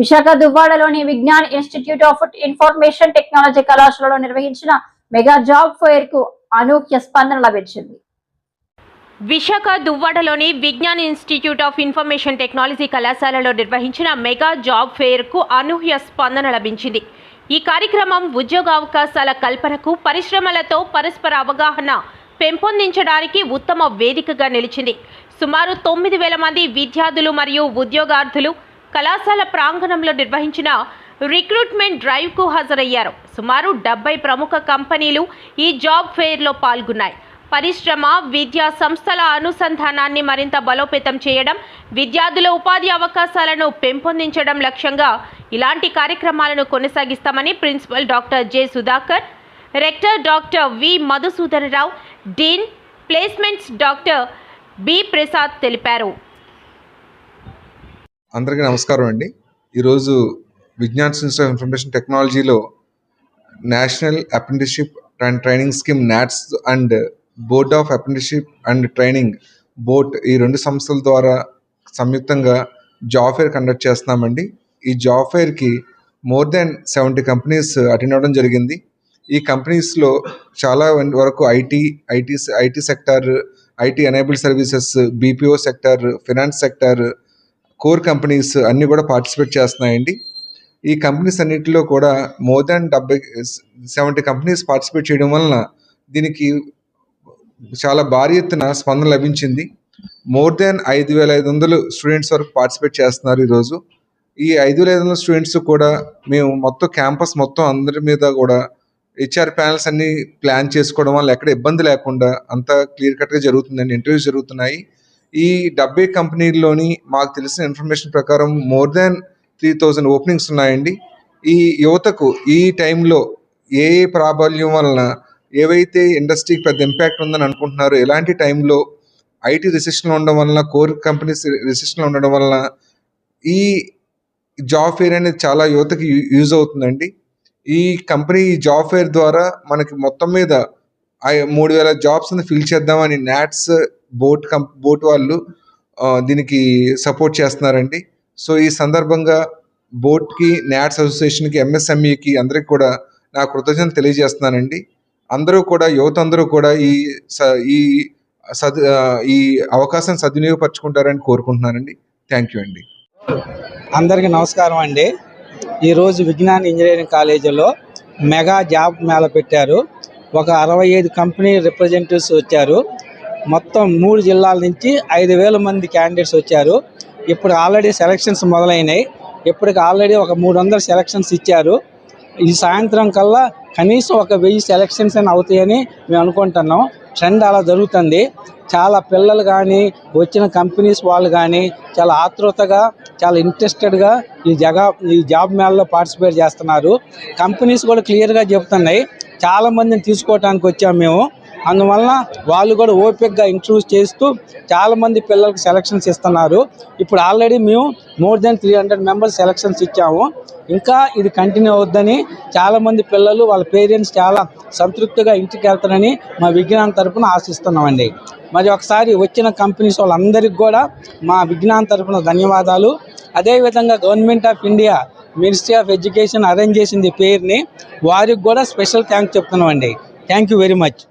విశాఖ దువ్వాడలోని Vignan institute of information technology కళాశాలలో నిర్వహించిన మెగా జాబ్ ఫెయిర్ కు అనూహ్య స్పందన లభించింది. విశాఖ దువ్వాడలోని Vignan institute of information technology కళాశాలలో నిర్వహించిన మెగా జాబ్ ఫెయిర్ కు అనూహ్య స్పందన లభించింది. ఈ కార్యక్రమం ఉద్యోగావకాశాల కల్పనకు, పరిశ్రమలతో పరస్పర అవగాహన పెంపొందించడానికి ఉత్తమ వేదికగా నిలిచింది. సుమారు 9,000 మంది విద్యార్థులు మరియు ఉద్యోగార్థులు కళాశాల ప్రాంగణంలో నిర్వహించిన రిక్రూట్మెంట్ డ్రైవ్కు హాజరయ్యారు. సుమారు 70 ప్రముఖ కంపెనీలు ఈ జాబ్ ఫెయిర్లో పాల్గొన్నాయి. పరిశ్రమ, విద్యా సంస్థల అనుసంధానాన్ని మరింత బలోపేతం చేయడం, విద్యార్థుల ఉపాధి అవకాశాలను పెంపొందించడం లక్ష్యంగా ఇలాంటి కార్యక్రమాలను కొనసాగిస్తామని principal doctor J Sudhakar, rector doctor V Madhusudanarao, dean placements doctor B Prasad తెలిపారు. అందరికీ నమస్కారం అండి. ఈరోజు విజ్ఞాన్ ఇన్స్టిట్యూట్ ఆఫ్ ఇన్ఫర్మేషన్ టెక్నాలజీలో national apprenticeship and training scheme NATS and board of apprenticeship and training board, ఈ 2 సంస్థల ద్వారా సంయుక్తంగా జాబ్ ఫెయిర్ కండక్ట్ చేస్తున్నామండి. ఈ జాబ్ ఫెయిర్కి మోర్ దెన్ 70 కంపెనీస్ అటెండ్ అవ్వడం జరిగింది. ఈ కంపెనీస్లో చాలా వరకు IT sector, IT enabled services, BPO sector, finance sector, core companies అన్నీ కూడా పార్టిసిపేట్ చేస్తున్నాయండి. ఈ కంపెనీస్ అన్నింటిలో కూడా మోర్ దాన్ 70 కంపెనీస్ పార్టిసిపేట్ చేయడం వలన దీనికి చాలా భారీ ఎత్తున స్పందన లభించింది. మోర్ దాన్ 5,500 స్టూడెంట్స్ వరకు పార్టిసిపేట్ చేస్తున్నారు ఈరోజు. ఈ 5,500 స్టూడెంట్స్ కూడా మేము మొత్తం క్యాంపస్ మొత్తం అందరి మీద కూడా హెచ్ఆర్ ప్యానల్స్ అన్ని ప్లాన్ చేసుకోవడం వల్ల ఎక్కడ ఇబ్బంది లేకుండా అంతా క్లియర్ కట్గా జరుగుతుందండి. ఇంటర్వ్యూస్ జరుగుతున్నాయి. ఈ 70 కంపెనీల్లోని మాకు తెలిసిన ఇన్ఫర్మేషన్ ప్రకారం మోర్ దాన్ 3,000 ఓపెనింగ్స్ ఉన్నాయండి. ఈ యువతకు ఈ టైంలో ఏ ప్రాబల్యం వలన ఏవైతే ఇండస్ట్రీకి పెద్ద ఇంపాక్ట్ ఉందని అనుకుంటున్నారో, ఎలాంటి టైంలో ఐటీ రిసెషన్లో ఉండడం వలన, కోర్ కంపెనీస్ రిసెషన్లో ఉండడం వలన ఈ జాబ్ ఫెయిర్ అనేది చాలా యువతకి యూజ్ అవుతుందండి. ఈ జాబ్ ఫెయిర్ ద్వారా మనకి మొత్తం మీద 3,000 జాబ్స్ ఫిల్ చేద్దామని నాట్స్ బోట్ వాళ్ళు దీనికి సపోర్ట్ చేస్తున్నారండి. సో ఈ సందర్భంగా బోట్కి, నాట్స్ అసోసియేషన్కి, ఎంఎస్ఎంఈకి అందరికి కూడా నా కృతజ్ఞతలు తెలియజేస్తున్నానండి. అందరూ కూడా, యువత అందరూ కూడా ఈ అవకాశం సద్వినియోగపరచుకుంటారని కోరుకుంటున్నానండి. థ్యాంక్ యూ అండి. అందరికీ నమస్కారం అండి. ఈరోజు విజ్ఞాన్ ఇంజనీరింగ్ కాలేజీలో మెగా జాబ్ మేళ పెట్టారు. ఒక 65 కంపెనీ రిప్రజెంటేటివ్స్ వచ్చారు. మొత్తం 3 జిల్లాల నుంచి 5,000 మంది క్యాండిడేట్స్ వచ్చారు. ఇప్పుడు ఆల్రెడీ సెలక్షన్స్ మొదలైనాయి. ఇప్పటికి ఆల్రెడీ ఒక 300 సెలక్షన్స్ ఇచ్చారు. ఈ సాయంత్రం కల్లా కనీసం ఒక 1000 సెలక్షన్స్ అని అవుతాయని మేము అనుకుంటున్నాం. ట్రెండ్ అలా జరుగుతుంది. చాలా పిల్లలు కానీ, వచ్చిన కంపెనీస్ వాళ్ళు కానీ చాలా ఆతృతగా, చాలా ఇంట్రెస్టెడ్గా ఈ జాబ్ మేళలో పార్టిసిపేట్ చేస్తున్నారు. కంపెనీస్ కూడా క్లియర్గా చెప్తున్నాయి, చాలామందిని తీసుకోవడానికి వచ్చాము మేము. అందువలన వాళ్ళు కూడా ఓపికగా ఇంట్రడ్యూస్ చేస్తూ చాలామంది పిల్లలకు సెలక్షన్స్ ఇస్తున్నారు. ఇప్పుడు ఆల్రెడీ మేము మోర్ దెన్ 300 మెంబర్స్ సెలక్షన్స్ ఇచ్చాము. ఇంకా ఇది కంటిన్యూ అవుద్దని చాలామంది పిల్లలు, వాళ్ళ పేరెంట్స్ చాలా సంతృప్తిగా ఇంటికి వెళ్తారని మా విజ్ఞాన్ తరఫున ఆశిస్తున్నామండి. మరి ఒకసారి వచ్చిన కంపెనీస్ వాళ్ళందరికీ కూడా మా విజ్ఞాన్ తరఫున ధన్యవాదాలు. అదేవిధంగా government of India, ministry of education arrange చేసింది పేరుని, వారికి కూడా స్పెషల్ థ్యాంక్స్ చెప్తున్నామండి. Thank you very much.